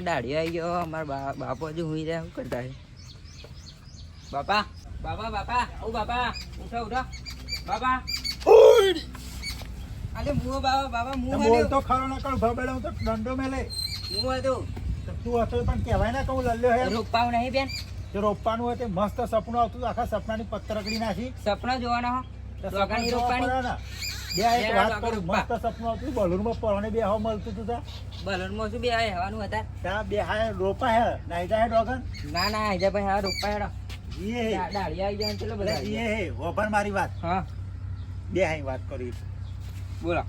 દાઢી આવી ગયો અમારા બાપો હજુ હુઈ રહ્યા શું કરતા બાપા બાપા બાપા ઓ બાપા ઉઠો ઉઠો બાપા અરે મુઓ બાબા બાબા મુઓ બોલ તો ખરો ના કર ભબેડો તો દંડો મેલે મુઓ હતો તું હતો પણ કહેવાય ના કહું લલ્યો હે રોપાવ નહીં બેન જો રોપવાનું હોય તે મસ્ત સપનું આવતું આખા સપનાની પત્રકડી નાખી સપના જોવાના હો દોકાની રોપાની બે એક વાત કરું મસ્ત સપનું આવતું બલૂનમાં પરણે બે હવા મળતું તું બલૂનમાં શું બે હવાનું હતા ત્યાં બે હાય રોપા હે નાઈ જાય ડોગન ના ના આજા ભાઈ હા રોપા હેડો એ દાઢી આવી જાય ચલો બધા એ હે ઓભર મારી વાત હા બે હાઈ વાત કરી બોલો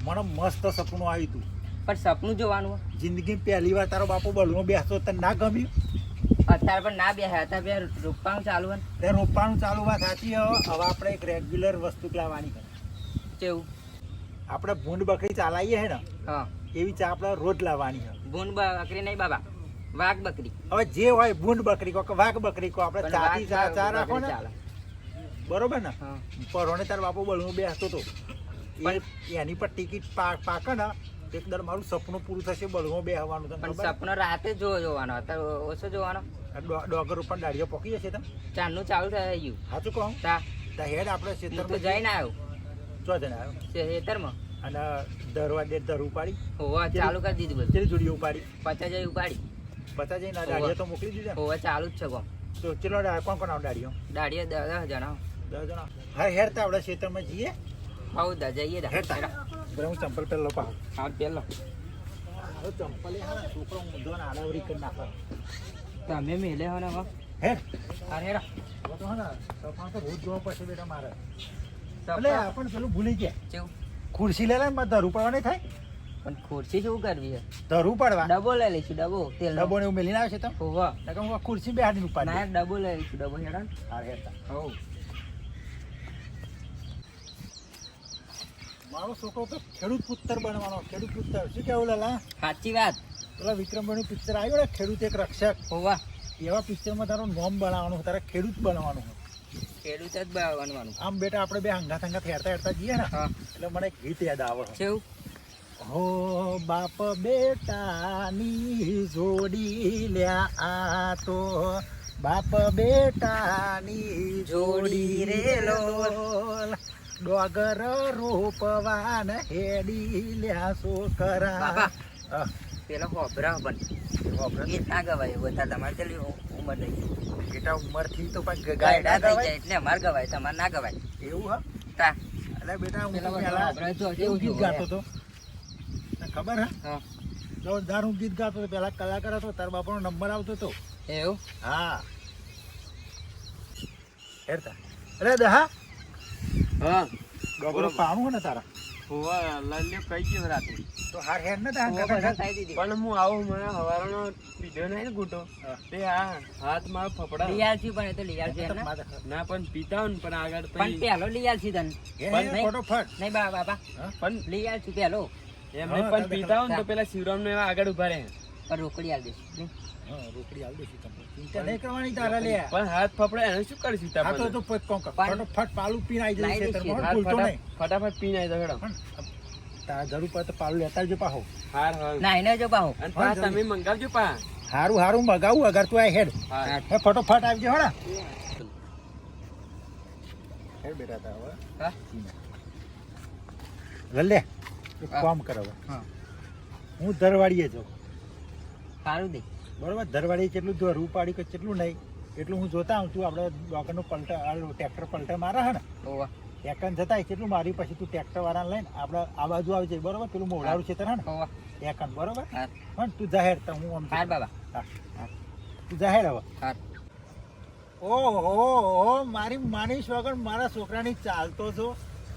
મને મસ્ત સપનું આવ્યું તું પણ સપનું જોવાનું જિંદગી પહેલી વાર તારો બાપુ બલૂનમાં બેસતો તને ના ગમ્યું અત્યારે પણ ના બેહ્યા હતા બે રોપવાનું ચાલુ હોય તે રોપવાનું ચાલુ વાત સાચી હવે આપણે એક રેગ્યુલર વસ્તુ લાવવાની છે કેવું આપણે ભૂંડ બકરી ચાલાઈએ હે ને હા એવી ચા આપણે રોજ લાવવાની છે ભૂંડ બકરી નહીં બાબા વાઘ બકરી હવે જે હોય ભૂંડ બકરી કો કે વાઘ બકરી કો આપણે ચાથી ચા રાખો ને બરોબર ને હા પરોણે તાર બાપુ બળનું બેસતો તો એની પર ટિકિટ પાકે ને એકદમ મારું સપનું પૂરું થશે બળમાં બેસવાનું પણ સપનો રાતે જોવાનો અત્યારે ઓછો જોવાનો ડોગર ઉપર દાડિયો પોકી જશે તમે ચાંદનું ચાલુ થઈ ગયું સાચું કહું તા હેડ આપણે તો ખેતરમાં જઈને આવ્યો ચો જઈને આવ્યો ખેતરમાં અને દરવા ડેર દર ઉપાડી હોવા ચાલુ કરી દીધું બધું ચેલી જોડી ઉપાડી 50 જઈ ઉપાડી 50 જઈને દાડિયો તો મોકલી દીધા હોવા ચાલુ જ છે કોમ તો ચલો કોણ કોણ આવ દાડિયો દાડીએ 10 જણા 10 જણા હા હેડતા આપણે ખેતરમાં જઈએ હાઉ દા જઈએ હેડતા હું ચંપલ પહેલો પાઉં હા પેલો હવે ચંપલ હા છોકરો ઊંધો ને આડાવરી કરી નાખો તમે મેલે હો ને હવે હેડ અરે હેડા તો હા ને સપના તો રોજ જોવા પડશે બેટા મારે સપના એટલે આપણ પેલું ભૂલી ગયા કેવું ખુરશી લે મારે ધરું પડવા નહીં થાય પણ ખુરશી શું કરવી છે ધરું પડવા ડબો લઈ લઈશું ડબો તેલ ડબો ને એવું મેલીને આવે છે તમે હોવા હું ખુરશી બેહાડીને ઉપાડી ના ડબો લઈ લઈશું ડબો હેડા હા હેડતા હો મારો છોકરો તો ખેડૂત પુત્ર બનવાનો ખેડૂત પુત્ર શું કેવું લાલા સાચી વાત પેલા વિક્રમભાઈનું પિક્ચર આવ્યું ને ખેડૂત એક રક્ષક હોવા એવા પિક્ચરમાં તારું નોમ બનાવવાનું તારે ખેડૂત બનવાનું ખેડૂત જ બનવાનું આમ બેટા આપણે બે હંગાત હેરતા હેરતા જઈએ ને હા એટલે મને એક ગીત યાદ આવે કેવું હો બાપ બેટાની જોડી લ્યા આ તો બાપ બેટાની જોડી રે લોલ ડોગર રોપવાન હેડી લ્યા છોકરા બાપા પેલો હોબરા બન ગીત ના ગવાય બધા તમારે ચાલી ઉંમર થઈ બેટા ઉંમરથી તો પણ ગાયડા થઈ જાય એટલે અમારે ગવાય તમારે ના ગવાય એવું હા તા અરે બેટા હું પેલા પહેલા હોબરા જો એવું ગીત ગાતો હતો તને ખબર હે હા જોરદાર હું ગીત ગાતો હતો પેલા કલાકાર હતો તાર બાપાનો નંબર આવતો હતો એવું હા હેરતા અરે દહા હા ડોગરો પાણું ને તારા હોવા લલ્યો કઈ ગયો રાતે તો હાર હેર ને દહા પણ હું આવું મને હવારનો પીધો નહીં ને ગુટો તે આ હાથ માં ફફડા લિયાલ છે પણ એ તો લિયાલ છે ના પણ પીતા ને પણ આગળ પણ પેલો લિયાલ છે તને ફટોફટ નહીં બાપા પણ લિયાલ છે પેલો એમને પણ પીતા ને તો પેલા શિવરામ ને એવા આગળ ઉભા રહે પણ રોકડી આલ દઈશ હા રોકડી આલ દેસી તમને ચિંતા નહીં કરવાની તારા લે પણ હાથ ફફડા એને શું કરી સીતા આ તો કોમ કર ફટોફટ પાલું પીને આવી જશે તરમાં ભૂલતો નહીં ફટાફટ પીને આવી જાવ હેડો તારા જરૂર પડે તો પાલું લેતા આવજો પાહો હાર હાર ના એને જો પાહો અને પા તમે મંગાવજો પા હારું હારું મગાવું અગર તું આ હેડ હા હે ફટોફટ આવજો હોડા હેડ બેટા તા હવે હા લે એક કામ કર હવે હા હું દરવાડીએ જાઉં સારું દે બરોબર દરવાડીએ કેટલું ધરું પાડી કે કેટલું નહીં એટલું હું જોતા આવું તું આપણે ડોગરનું ટ્રેક્ટર પલટા મારે હે ને હોવા એકન જતાય કેટલું મારી પછી તું ટ્રેક્ટર વાળાને લઈને આપણે આ બાજુ આવી જાય બરોબર પેલું મોડાળું છે તને હોવા એકન બરોબર હા પણ તું જાહેર તો હું આમ હાર બાબા તું જાહેર હવે હાર ઓહો મારી માનીશ વગર મારા છોકરાની ચાલતો છો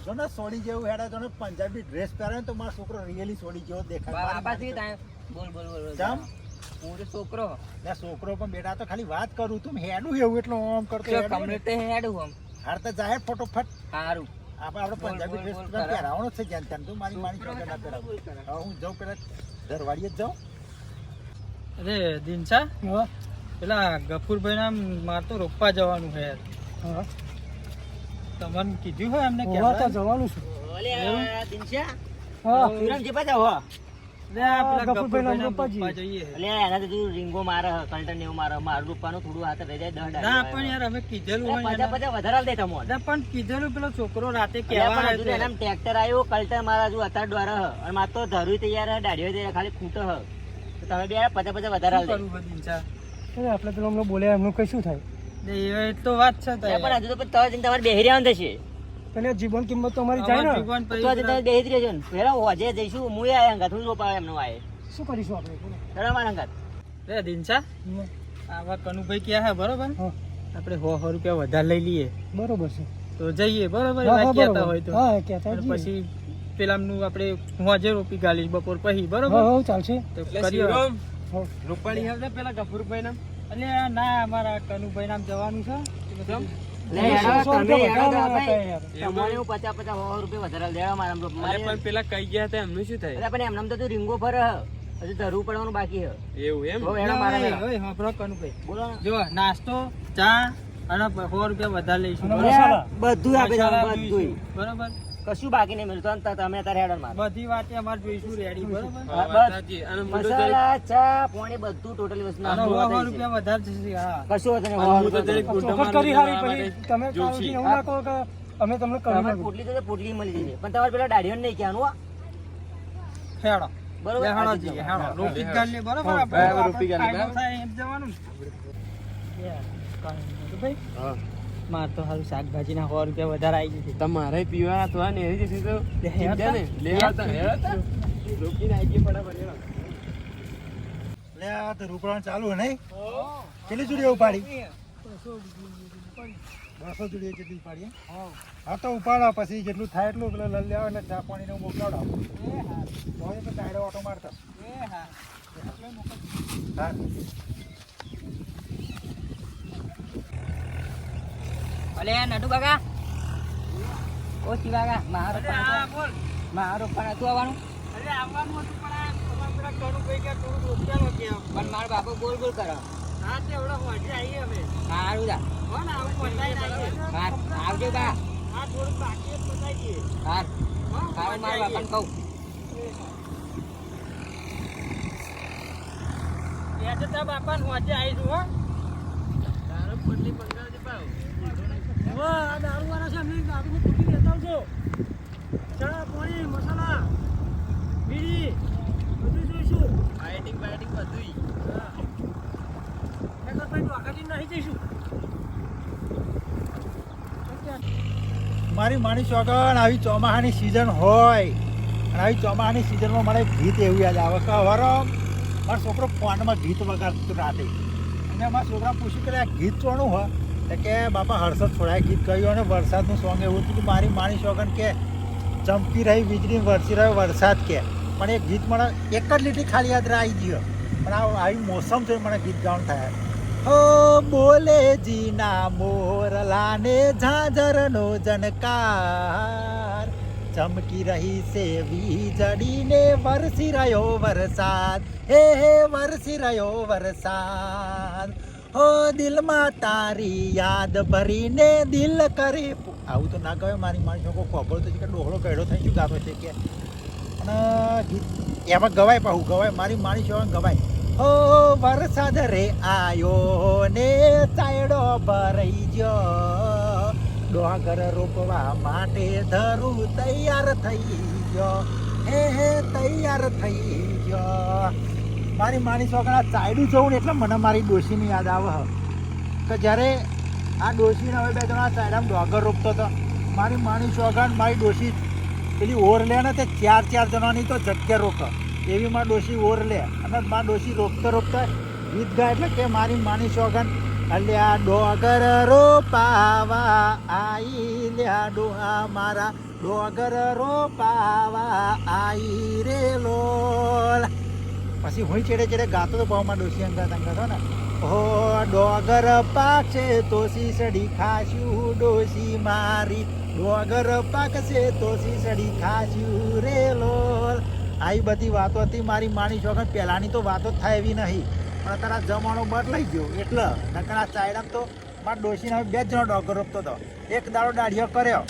જો ને સોડી જેવું હેડા જો ને પંજાબી ડ્રેસ પહેરે ને તો મારો છોકરો રિયલી સોડી જેવો દેખાય બાબા થી તાય બોલ બોલ બોલ જામ હું તો છોકરો ના છોકરો પણ બેટા તો ખાલી વાત કરું તું હેડું એવું એટલું આમ કરતો કમ્પ્લીટ હેડું આમ હાર તો જાહેર ફટોફટ સારું આપણે પંજાબી ડ્રેસ પહેરાવવાનો છે જ્યાં ત્યાં તું મારી માની વગર ના પહેરાવ હવે હું જાઉં પેલા દરવાડીએ જ જાઉં અરે દિનસા પેલા ગફુરભાઈ ના માર તો રોપવા જવાનું છે યાર તમને કીધું હોય એમને તો જવાનું છે ઓલે દિનશા હા સુરમ જે પાછા હો લે આ પેલા ગફુરભાઈના ગફુરભાઈના રૂપાજી. રૂપા જોઈએ. એટલે એના તો તું રીંગો મારે કલ્ટન એવું મારે મારું રૂપાનું થોડું હાથ રહી જાય 10 ના પણ યાર અમે કીધેલું હોય પચાસ એને. પચાસ વધારે આલ દે તમો અરે પણ કીધેલું પેલો છોકરો રાતે એટલે કહેવા પણ આવ્યો હજુ તો એનામાં ટ્રેક્ટર આવ્યું કલ્ટર મારા હજુ અત્યારે દ્વારા હ અને માર તો ધરું તૈયાર હ દાઢીઓ તૈયાર ખાલી ખૂટે હ તો તમે બે 50 50 વધારે આલ દે શું કરવું દિનચા? અરે આપણે પેલો હમણાં બોલ્યા એમનું કઈ શું થાય ને એ તો વાત છે એટલે પણ હજુ તો પછી તમારે તમારે બેહી રહેવાનું થશે પેલે જીવન કિંમત તો અમારી જાય ને તો હજુ તમે બેહી જ રહેજો ને પેલા હોજે જઈશું હું આયા અંગા થોડું રોપાવે એમનો આયે શું કરીશું આપણે બોલો. ચલો મારા અંગા રે દિનચા આવા કનુભાઈ ક્યાં હે બરોબર હા આપણે 100 રૂપિયા વધારે લઈ લઈએ બરોબર છે તો જઈએ બરોબર હા, એવા હા, કહેતા બરોબર. હોય તો હા કહેતા અને જઈએ. પછી પેલામનું આપણે હોજે રોપી ગાલીશ બપોર પછી બરોબર હા હા ચાલશે તો એટલે કરીએ શિવરામ હા. રૂપાણી આવશે પેલા ગફુરભાઈ ના એટલે ના અમારા કનુભાઈ નામ જવાનું છે કેમ? લે સો હેડો તમે રૂપિયા હેડો વધારે ભાઈ યાર. તમારે હું 50 50 100 રૂપિયા વધારે આલ દેવા મારા અરે મારે પણ પેલા કઈ ગયા હતા એમનું શું થાય એટલે પણ એમનામ તો તું રીંગો ફરે હ હજુ ધરવું પડવાનું બાકી હ એવું એમ હો હેડો મારા ઓય, હેડો. ઓય, સાંભળો કનુભાઈ બોલો ને. જો નાસ્તો ચા અને 100 રૂપિયા વધારે લઈશું અને બરોબર? મસાલા. બધું આપી દઉં મસાલા બધું જોઈશું, બરોબર કશું બાકી નહીં મળતું અને તમે અત્યારે હેડો માર બધી વાતે અમારે જોઈશું રેડી બરોબર હા, વાત સાચી. અને મુંડો જરીક- મસાલા ચા પાણી બધું ટોટલી વસ્તુ અને નાખવું 100 હોય રૂપિયા વધારે જશે હા કશું હતું નહીં અને હું તો 100 જરીક રૂપિયા. ગુંડો ચોખટ કરી મારી હારી દેવા પછી તમે જોશી. કાલથી એવું ના કહો કે અમે તમને કરી તમારે નાખ્યું. પોટલી તો પોટલી મળી જશે પણ તમારે પેલા દાઢીઓ નહીં કહેવાનું હો. હેડો બરોબર લે, હેડો આજે જઈએ, જવાનું. હેડો. રોપી જ ગાલીએ, બરોબર? હા, આપણે બરાબર, રોપી ગાલીએ, ફાયદો બરાબર. થાય એમ જવાનું ને. ભાઈ હા. માર તો હારું શાકભાજી ના 100 રૂપિયા વધારે આવી જશે તમારે પીવા અથવા ને એવી જશે તો લે, ચિંતા ને લેવા હતા હેડા રોકીને આવી ગયા ફટાફટ હેડો. લે આ તો રૂપડાનું ચાલુ હે નહીં કેટલી જોડી ઉપાડી 200 જોડી જેટલી ઉપાડી હા તો ઉપાડો પછી જેટલું થાય એટલું પેલો લઈ લેવા એટલે ચા પાણીને મોકલાવડો તો એ તો ડાયરો ઓટો મારતા હા અલે નટુ કાકા ઓ શિવાકા મારો હા, બોલ. મારો પણ તું આવવાનું અરે આવવાનું હતું પણ આ તમારા પેલા કનુભાઈ કે થોડું રોકેલો કે એમ. પણ મારો બાપો બોલ બોલ કરો હા તે એવડા હોજે આવીએ અમે સારું જા હો ને આવું પતાઈને આવીએ. હાર આવજો બા હા થોડું બાકી જ પતાઈ દઈએ હાર હો, હાર હોજે મારા આવીએ. બાપાને કહું એ તો તારા બાપાને હોજે આવીશું હો તારો પોટલી મંગાવજે પાવ. આ દારૂવાળા છે એમની દારૂમાં પૂછી લેતા આવજો. ચા પાણી મસાલા બીડી બધું જોઈશું. બાયટિંગ બાયટિંગ બધુંય. નકર ભાઈ દ્વારકાથી નહીં જઈશું. મારી માની સોગન આવી ચોમાસાની સિઝન હોય અને આવી ચોમાસાની સિઝનમાં મને એક ગીત એવું યાદ આવે કે હવારો મારો છોકરો ફોનમાં ગીત વગાડતો રાતે અને મારા છોકરા પૂછ્યું કે આ ગીત ચોણું હોય તો કે બાપા હર્ષદ છોડાય ગીત કહ્યું અને વરસાદનું સોંગ એવું હતું કે મારી માની સોગન કે ચમકી રહી વીજળી વરસી રહ્યો વરસાદ કે પણ એ ગીત મને એક જ લીટી ખાલી યાદ આવી ગયો પણ આવી મોસમ છે મને ગીત ગાવાનું થાય ઓ બોલે જીના મોરલાને ઝાંઝરનો જનકાર ચમકી રહી છે વીજળીને વરસી રહ્યો વરસાદ હે વરસી રહ્યો વરસાદ હો દિલમાં તારી યાદ ભરીને દિલ કરે આવું તો ના કહેવાય મારી મારી છોકરો ખબર તો છે કે ડોહળો કહેડો થઈ શું ગાતો છે કે અને ગીત એમાં ગવાય પાછું ગવાય મારી માની છોકરા ગવાય હો વરસાદ રે આયો ને ચાયડો ભરાઈ ગયો ડોગર રોપવા માટે ધરું તૈયાર થઈ ગયો હે તૈયાર થઈ ગયો મારી માની છોકરા ચાયડું જવું ને એટલે મને મારી ડોશીની યાદ આવે કે જ્યારે આ ડોશીને હવે બે જણા ચાયડામાં ડોગર રોપતો હતો મારી માની છોકરા મારી ડોશી પેલી ઓર લે ને તે ચાર જણાની તો જગ્યા રોકે એવી મારી ડોશી ઓર લે અને મારી ડોશી રોકતા ગીત ગાય એટલે કે મારી માની સોગન અલ્યા ડોગર રોપાવા આઈ લ્યા ડોહા મારા ડોગર રોપાવા આઈ રે લોલ પછી હું ચેડે ચેડે ગાતો તો ભાવમાં ડોશી અંગાત હો ને હો ડોગર પાકશે તો સડી ખાશું ડોશી મારી ડોગર પાકશે તો સડી ખાશું રે લોલ આવી બધી વાતો હતી મારી માની શોખન પહેલાંની તો વાતો થાય એવી નહીં પણ અત્યારે આ જમાનો બદલાઈ ગયો એટલે નકર આ ચાયડામાં તો મારા ડોશીને હવે 2 જણો ડોગર રોપતો હતો એક દાડો દાઢિયો કર્યો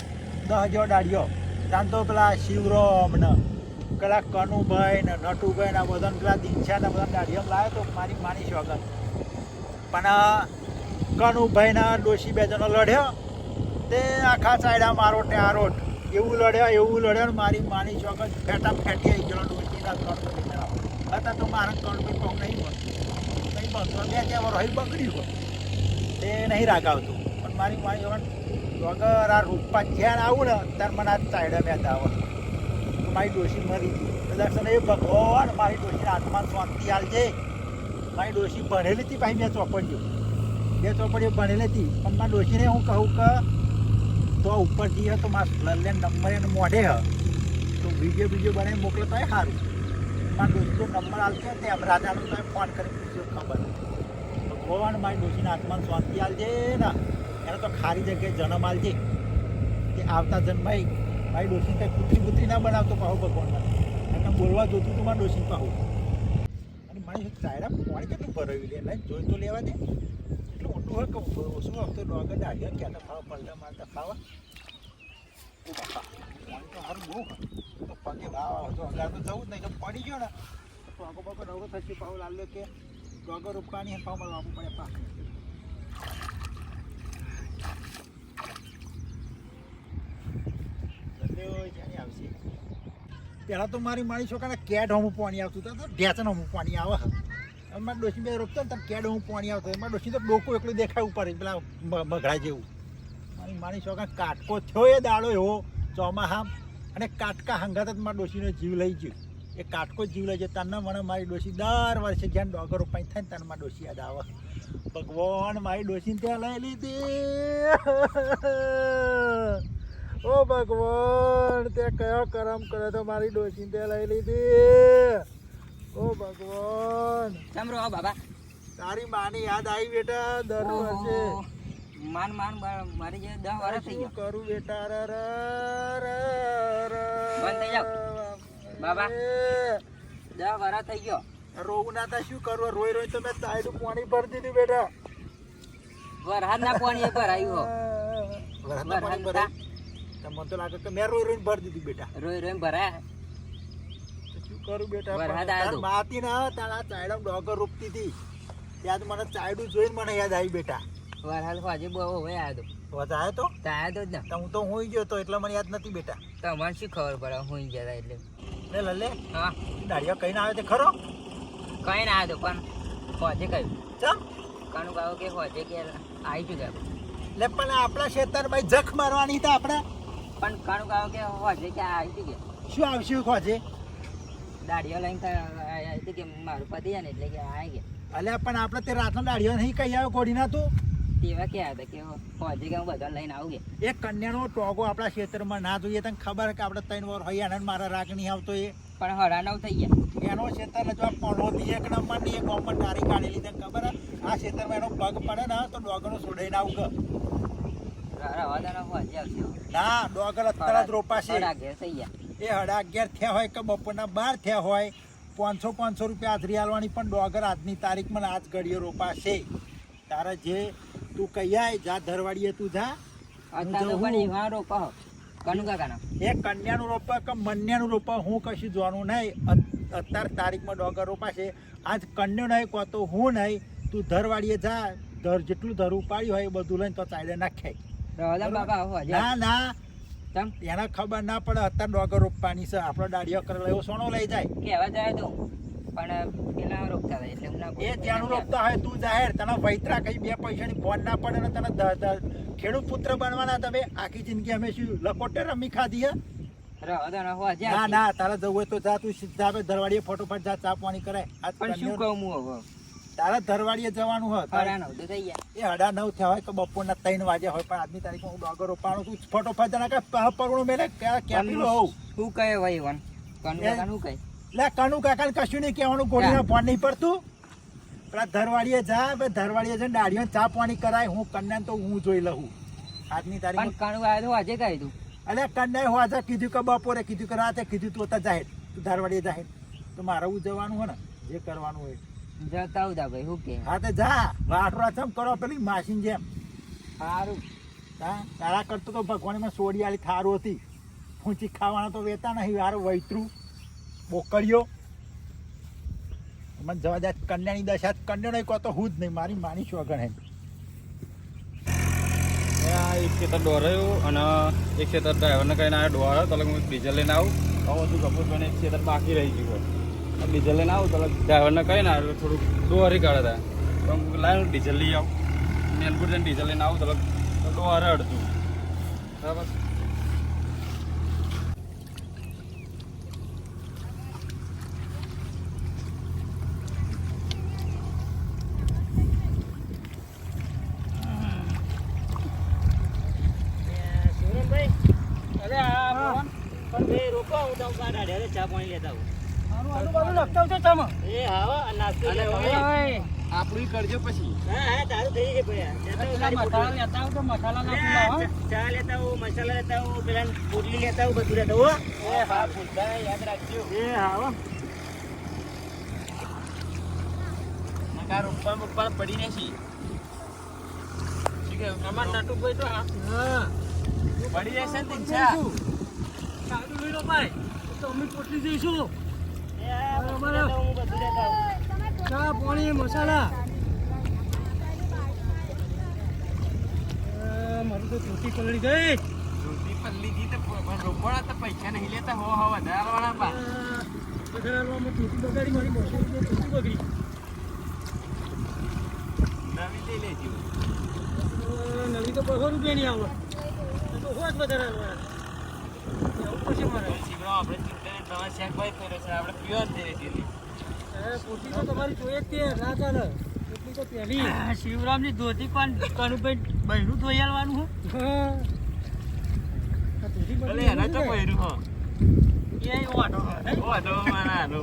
10 જેવો દાઢિયો ત્યાં તો પેલા શિવરામ ને પેલા કનુભાઈ ને નટુભાઈ ને આ બધાને પેલા દિનશા ને બધા દાઢિયામાં લાવ્યો તો મારી માની શોગન. પણ કનુભાઈના ડોશી બે જણો લડ્યો તે આખા ચાયડા મારો ટેરોટ એવું લડ્યો ને મારી માની શોગન ફેટા ફેટી આવી ગયો ડોશીના કનુભાઈ. હતા તો મારા કનુભાઈ પગ નહીં બનતો બે ત્યાં રહી બગડ્યું તે નહીં રાગાવતું. પણ મારી માની શોગન વગર આ રૂપા જ્યાં આવું ને ત્યારે મને આ ચાયડા મેં આવે મારી ડોશી મરી ગઈ. દર્શન એ ભગવાન મારી ડોશીના આત્માને શાંતિ આલજે. મારી ડોશી ભણેલી હતી ભાઈ બે ચોપડીઓ ભણેલી હતી. પણ મારી ડોશીને હું કહું કે તો ઉપર જઈએ તો મારા લલ્લે નંબર એને મોઢે તો વિડીયો બનાવી મોકલે તો એ સારું. મારી ડોશી તો નંબર આવતો તેમ રાજાનું તો ફોન કરી પૂછ્યો ખબર ભગવાન મારી ડોશીના આત્માને શાંતિ આલજે ને એને તો ખારી જગ્યાએ જન્મ આલજે કે આવતા જન્માઈ મારી ડોશી કંઈ કૂતરી ના બનાવતો પાહુ ભગવાન એને બોલવા જોતું તું મારી ડોશી પાહુ. અને મારી ચાયડા પાણી કેટલું ભરાવી લે નહીં જોઈ તો લેવા દે એટલું મોટું હોય કે ઓછું આવતો ડોગર દાઢિયા ક્યાં ખાવા પડતા મારતા ખાવા પાણી તો સારું બહુ હોય તો પગે ભાવ તો અગાર તો જવું જ નહીં તો પડી ગયો ને તો આગો બાગો નવરો થશે પાહુ લાલ્યો કે ડોગર રોપવાની પાહુ મારે આપવું પડે પાક. પહેલાં તો મારી છોકરાને કેડ હમું પાણી આવતું હતું તો ઢેચન હમું પાણી આવે. મારી ડોશી બે રોપતો ને ત્યારે કેડ હમું પાણી આવતું. મારી ડોશી તો ડોકું એકલું દેખાય ઉપર પેલા બગડા જેવું. મારી છોકરા કાટકો થયો એ દાડો એવો ચોમાહામ અને કાટકા હંગાત જ મારી ડોશીનો જીવ લઈ ગયો. એ કાટકો જ જીવ લઈ ગયો. તને મને મારી ડોશી દર વર્ષે જ્યાં ડોગર રોપાઈ થાય ને તને મારી ડોશી યાદ આવે. ભગવાન મારી ડોશીને ત્યાં લઈ લીધી. ઓ ભગવાન તે કયો કરમ કર્યો તો મારી ડોશીને તે લઈ લીધી. ઓ ભગવાન કેમ રહો બાબા? તારી માની યાદ આવી બેટા દર વર્ષે. માન મારી જે 10 વર્ષ થઈ શું ગયા. કરું બેટા બંધ થઈ જાઓ બાબા. 10 વર્ષ થઈ ગયો. રોવું ના થાય શું કરવું? રોઈ તો મેં સાઈડ પાણી ભરી દીધું બેટા. વરસાદ ના પાણી ભરાયું હો. વરસાદના પાણી ભરાય મને તો લાગે કે મેં રોઈ ભરી દીધું બેટા. રોઈ ભરાયા. શું કરું બેટા? વરસાદ આવ્યો તો. માતી ના તારા ચાયડા ડોગર રોપતી હતી ત્યાં તો મને ચાયડું જોઈને મને યાદ આવી બેટા. વરસાદ હજી બહુ હોય આવ્યો તો. વાત આવ્યો તો તાયા તો જ ને. હું તો હોઈ ગયો તો એટલે મને યાદ નથી બેટા. તમને શું ખબર પડે હું જતા એટલે. લે લલે હા દાડિયા કઈ ના આવે તે ખરો? કઈ ના આવ્યો પણ હોજે કહ્યું ચમ કાનું ગાવ કે હોજે કે આવી શું ગયું. લે પણ આપણા ખેતર ભાઈ જખ મારવાની હતા આપણે. પણ કાનું ગાવ કે હોજે કે આવી શું ગયા. શું આવશે ખોજે? દાડીઓ લઈને આવી કે મારું પતિ જાય ને એટલે કે આવી ગયા. અલ્યા પણ આપણે તે રાતનો દાડિયો નહીં કહી આવ્યો કોડીના તું. તેવા ક્યાં હતા કે હોજે કે હું બધા લઈને આવું ગયા. એક કન્યાનો ટોગો આપણા ખેતરમાં ના જોઈએ તને ખબર કે આપણે 3 વાર હોય અને મારા રાગ નહીં આવતો એ પણ 9:30 થઈ ગયા. એનો ખેતર જો પણોતી 1 નંબરની એક ગોમન તારી કાઢેલી તને ખબર આ ખેતરમાં એનો પગ પડે ને તો ડોગરનો છોડાઈને આવું કે ના ડોગર અત્યારે જ રોપાશે. એ 11:30 થયા હોય કે બપોરના 12 થયા હોય 500 રૂપિયા હાજરી આલવાની પણ ડોગર આજની તારીખમાં આજ ઘડીએ રોપાશે. તારે જે તું કહી આય જા ધરવાડીએ તું જા. એ કન્યાનું રોપા કે મન્યાનું રોપા હું કશું જોવાનું નહીં. અત્યારે તારીખમાં ડોગર રોપાશે. આજ કન્યો નહીં કહો તો હું નહીં. તું ધરવાડીએ જા જેટલું ધર ઉપાડ્યું હોય એ બધું લઈને તો ચાયડે નાખાય. ના ના એને ખબર ના પડે અત્યારે ડોગર રોપવાની છે. આપણો દાડિયો કરેલો એવો સોનો લઈ જાય કેવા જાય તો પણ પેલા રોકતા હતા એટલે એ ત્યાંનું રોપતા હોય તું જાહેર તને વૈતરા કઈ 2 પૈસાની ફોન ના પડે ને તને ખેડૂત પુત્ર બનવાના તમે આખી જિંદગી અમે શું લકોટે રમી ખાધી હે? ના ના તારે જવું હોય તો જા તું સીધા ધરવાડીએ ફટોફટ જા ચા પાણી કરાય. પણ શું કહું હું હવે તારે ધરવાડીએ જવાનું હોય. 9:30 થઈ ગયા. એ 9:30 થયા હોય કે બપોરના 3 વાગ્યા હોય પણ આજની તારીખમાં હું ડોગર રોપાણું તું ફટોફટ જણા કે પગણું મેલે ક્યાં હોઉં શું કહે ભાઈ વન શું કહે લે કનુ કાકા કશું નહીં કહેવાનું. ગોળીના ફોન નહીં પડતું. પેલા ધરવાડીએ જા ધરવાડીએ જઈને દાડીઓ ચા પાણી કરાય. હું કન્યાને તો હું જોઈ લઉં આજની તારીખ. કાણું આવ્યો તો આજે કહી તું અલે કન્યાએ હું આજે કીધું કે બપોરે કીધું કે રાતે કીધું તું હતા જાહેર તું ધરવાડીએ જાહેર તો મારે હું જવાનું હોય ને જે કરવાનું હોય જતા ઉદા ભાઈ શું કે હા તે જા વાટરા ચમ કરો પેલી માસીન જેમ. સારું તારા કરતો તો ભગવાનમાં સોડિયાળી થારું હતી. ફૂંચી ખાવાના તો વેતા નહીં યાર વૈતરું બોકડીઓ મને જવા દે કન્યાની દશા કન્યા નહીં કહો તો હું જ નહીં મારી માની શું આગળ એક ખેતર દોરાયું અને એક ખેતર ડ્રાઈવરને કહીને આવ્યો દોરાયો તો હું ડીઝલ લઈને આવું તો બધું કપૂરભાઈને એક ખેતર બાકી રહી ગયું હોય ડીઝલ લઈને આવું તો ડ્રાઈવરને કહીને આવ્યો થોડુંક દોરી કાઢે તો હું લાવ્યું ડીઝલ લઈ આવું મેલપુર જઈને ડીઝલ લઈને આવું તો દોરે અડધું બરાબર. અરે આ મોહન પણ બે રોકો હું તો બહાર આડે અરે ચા પાણી લેતા આવું આજુબાજુ લખતા આવજો ચામાં. એ હા આ નાસ્તો અને લેતા હવે આવું. આપણું કરજો પછી હા તારું થઈ જશે ભૈયા લેતા આવું, પેલા તારી મસાલા લેતા આવજો, મસાલા ના પોટલી. પીલા, હો. ચા લેતા આવું, મસાલા લેતા આવું, પેલા પોટલી લેતા આવું, બધું લેતા આવું, હો. એ હા ભૂલતા નહીં, યાદ રાખજો એ હા હો. નકાર ઉપર ઉપર પડી નથી શું કેવું અમાર નટુભાઈ તો હા પડી જશે ને તીક્ષા સારું લઈ લો ભાઈ તો અમે પોટલી જઈશું એ હા, બધું લેતા આવું, હું બધું લેતા આવું. ચા પાણી મસાલા મારી તો ધોતી પલળી ગઈ રોટી પલ્લી જી તો પણ રોકવાના તો પૈસા નહીં લેતા હો વધારવાના પા બગાડવામાં ધોતી બગાડી મારી 200 રૂપિયા ધોતી બગડી નવી લઈ લેજો નવી તો 200 રૂપિયાની આવે તો હોત વધારે એવું પછી મારે શીખરો આપણે ચિંતા તમારા શેકભાઈ કર્યો છે આપણે પ્યોર દે દીધી પોટલી તો તમારી જોઈએ જ તે ના ચાલે પોટલી તો પહેલી શિવરામની ધોતી પણ કનુભાઈ બહેરું ધોઈ આલવાનું હો. હા આ ધોતી ભલે બગડી એના તો પહેર્યું હો એ વાટો ઓ તો મારા આનો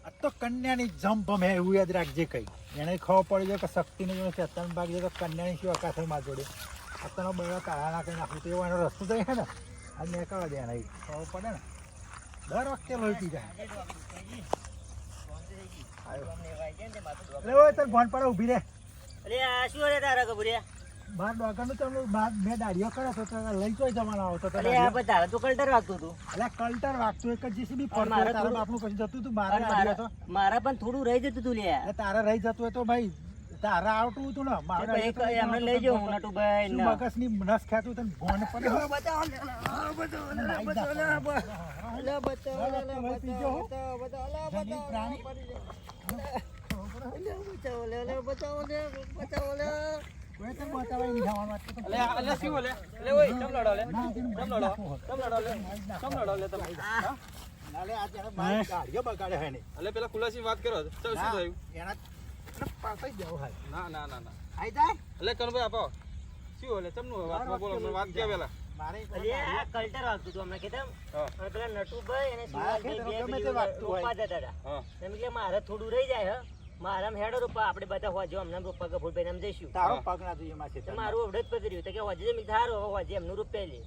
આ તો કન્યાની જમ્પ હે એવું યાદ રાખજે કઈ એને ખબર પડી જાય કે શક્તિને જો ચેતન ભાગ છે તો કન્યાની શું અકાશે માં જોડે અત્યારનો બળા કાળા નાખી નાખું તો એવો એનો રસ્તો તો છે ને આ નીકળવા દે એને ખબર પડે ને દર વખતે લોહી જાય એટલે ઓય તાર ભણ પડે ઊભી રે અરે આ શું અરે તારા કબૂરિયા? બાર ડોગરનું તમને બાર બે દાડીઓ કરે તો તારે લઈ જોઈ જવાના આવો તો અરે આ પણ તારે તો કલ્ટર વાગતું હતું. એટલે કલ્ટર વાગતું એક જ જીસીબી પણ પડતું મારે હોય, તારા થોડું- બાપનું કશું જતું હતું મારા પણ દાડીઓ તો મારા પણ થોડું રહી જતું હતું લ્યા. એટલે તારે રહી જતું હોય તો ભાઈ તારા આવતું હતું ને મારે એક એમને લઈ જાઉં હું નટુભાઈ શું ને. મગજની નસ ખેંચું તને ભોન પડે જંગલી પ્રાણી કોઈ તને બતાવાય નહીં જવાનું વાત તો અલે અલે શું ઓલે લે ઓય ચમ લડો લે ના, તેનું ચમ મારી લડો નાખવું હોય. ચમ લડો લે ચમ લડો લે તમે હા? નાલે આ જેને મારી ગાડીઓ બગાડે હે ને એટલે પેલા ખુલાસી વાત કરો તો શું ના, થયું એના પાછળ જવું હાલ ના ના ના ના આઈ જાય એટલે કનભાઈ આપો શું ઓલે ચમનું વાત બોલો મને વાત ક્યાં પેલા મારે અરે આ કલ્ટર વાગતું હતું હમણાં કીધું. હા અને પેલા નટુભાઈ અને મારા શિવાનભાઈ ખેતરમાં બે ગમે તે પેલી વાગતું હોય. રોપવા જતા હતા. હા એમ એટલે મારે થોડું રહી જાય હે. મારામાં હેડો રોપવા આપણે બધા હોજે હમણાં રોપવા ગફુરભાઈ નામ જઈશું. તારો પગ ના જોઈએ માસે તો મારું અવડે જ પતર્યું તો કે હોજે જમી સારું હવે હોજે એમનું રોપેલી.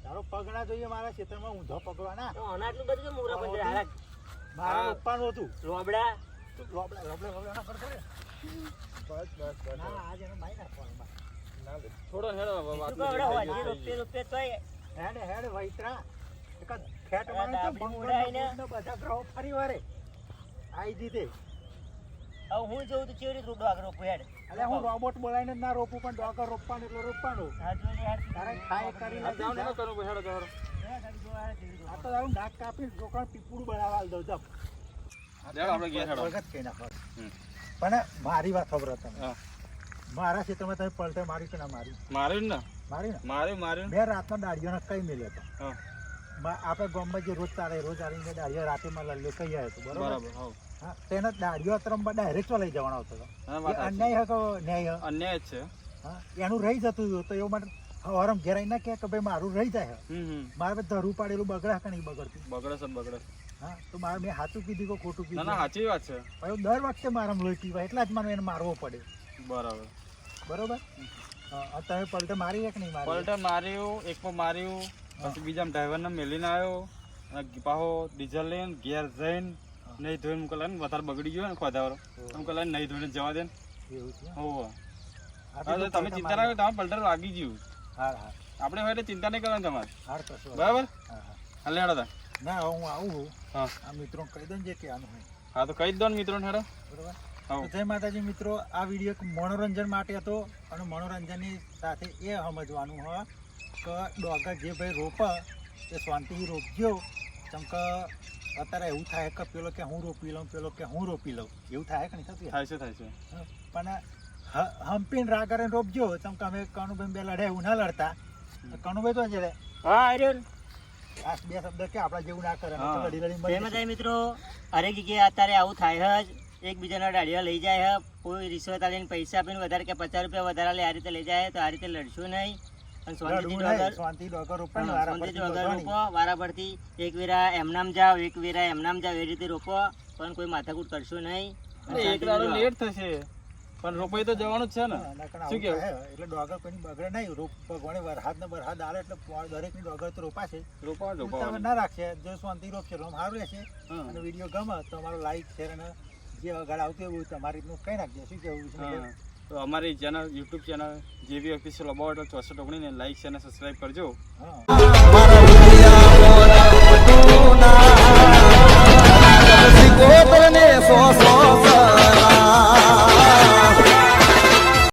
તારો પગ ના જોઈએ મારા ક્ષેત્રમાં ઊંધો પકડવાના તો આના આટલું બધું કેમ મોરા પણ હારા મારા હા. રોપવાનું હતું લોબડા લોબડા ના કરતો રે બસ બસ બસ ના આજ એને મારી નાખવાનું બા. થોડો હેડો વાત બીજું કહો, હોજે રોપે રોપે તોય હેડ હેડ વૈતરા એક જ ખેટ આ મારે તો ડાબડી ભંગોળ ઉડાઈને. ને બધા ગ્રહો ફરી વારે આઈ દીધે હવે હું જોઉં તો ચેવી રીતે રોપડો આગળ રોપું હેડ. એટલે હું રોબોટ બોલાવીને જ ના રોપું પણ ડોગર રોપવાનું એટલે રોપવાનું હા, જો લે હેડ. તારે ખાય કરીને જાવ ને કરું હેડો તો હેડો આ તો તારું નાક કાપી રોકણ પીપળું બનાવવા દઉં જપ લેડો આપણે ઘેર હેડો. વખત કહી નાખો હમ. પણ મારી વાત ખબર તમે હા મારા ક્ષેત્રમાં તમે પલટે મારી કે ના મારી માર્યું ને મારી ને માર્યું બે રાતના દાડીઓને કઈ મેલ્યો હતો હા આપણે ગામમાં જે રોજ ચાલે રોજ આવીને દાડીઓ રાતે માં લલ્યો કઈ આવ્યો હતો બરોબર બરાબર હા હા તેને દાડીઓ તરફમાં ડાયરેક્ટ લઈ જવાનો આવતો હતો હા, એ વાત સાચી. અન્યાય હતો ન્યાય હતો. અન્યાય જ છે હા એનું રહી જતું હતું તો એવું માટે હવારમ ઘેરાઈ ના કે ભાઈ મારું રહી જાય મારે બધું ધરું પાડેલું બગડે કે નહીં બગડતું બગડે છે બગડે છે. હા તો મારે મેં સાચું કીધું કે ખોટું ના ના કીધું સાચી વાત છે હવે દર વખતે મારા લોહી પીવાય એટલા જ મને એને મારવો પડે બરાબર બરોબર હા તમે પલટે મારી એક નહીં મારી પલટે માર્યું એક પર માર્યું પછી બીજા ડ્રાઈવરને મેલીને આવ્યો અને પાછો ડીઝલ લઈને ઘેર જઈને નહીં ધોઈને મૂકેલા ને વધારે બગડી ગયો ને ખોદાવરો એમ કહેલા નહીં ધોઈને જવા દે ને એવું છે હો આ હા, તો તો તમે ચિંતા ના કરો તમારે પલટર લાગી ગયું હાર હાર આપણે હોય એટલે ચિંતા નહીં કરવાની તમારે હાર કશો બરાબર હા હા હાલે હેડો તા ના હું આવું હા આ મિત્રો કહી દઉં જે કહેવાનું હોય હા તો કહી જ દો ને મિત્રોને હેડો બરોબર. હા તો જય માતાજી મિત્રો, આ વિડીયો એક મનોરંજન માટે હતો અને મનોરંજનની સાથે એ સમજવાનું હોય કે ડોગર જે ભાઈ રોપે તે શાંતિથી રોપજો. કેમ કે અત્યારે એવું થાય કે પેલો કે હું રોપી લઉં, પેલો કે હું રોપી લઉં, એવું થાય કે નહીં થતું? થાય છે પણ હંપીને રાગ કરીને રોપજો. કેમ કે અમે કનુભાઈ બે લડે એવું ના લડતા. કનુભાઈ તો છે હા આર્યન આ બે શબ્દ કે આપણા જેવું ના કરે, હા. લડી લડી જય મરી માતાજી મિત્રો, હરેક જગ્યાએ અત્યારે આવું થાય જ. એકબીજાના દાડિયા લઈ જાય હે, કોઈ રિશ્વત આલીને પૈસા આપીને વધારે કે 50 રૂપિયા વધારે લે આ રીતે લઈ જાય, તો આ રીતે લડશું નહીં. અને શાંતિથી લડવું નહીં, ડોગર શાંતિ ડોગર રોપવાની, હા, વારા શાંતિથી પરથી ડોગર રોપવાની. રોપો, વારા પરથી એક વેરા એમનામ જાઓ, એક વેરા એમનામ જાઓ, એ રીતે રોપો, પણ કોઈ માથાકૂટ કરશું નહીં. અને એક શાંતિથી દાડો રહો. લેટ થશે પણ રોપાઈ તો જવાનું જ છે ને. હા, નકર શું આવું કેવું? થાય. એટલે ડોગર કોઈની બગડે નહીં. ભગવાને વરસાદ ને વરસાદ આલે એટલે દરેકની ડોગર તો રોપાશે. ઉતાવળ રોપાવાનું ના રાખશે, જો શાંતિ રોપશે તો સારું રહેશે. હા. અને વિડીયો ગમે તો તમારો લાઈક શેર અને જે આગળ આવતું એવું તમારી રીતનું કઈ નાખજો. શું કેવું છે? હા તો અમારી ચેનલ યુટ્યુબ ચેનલ જેવી ઓફિશિયલ અબાઉટ 64 ને લાઈક છે અને સબસ્ક્રાઈબ કરજો. હા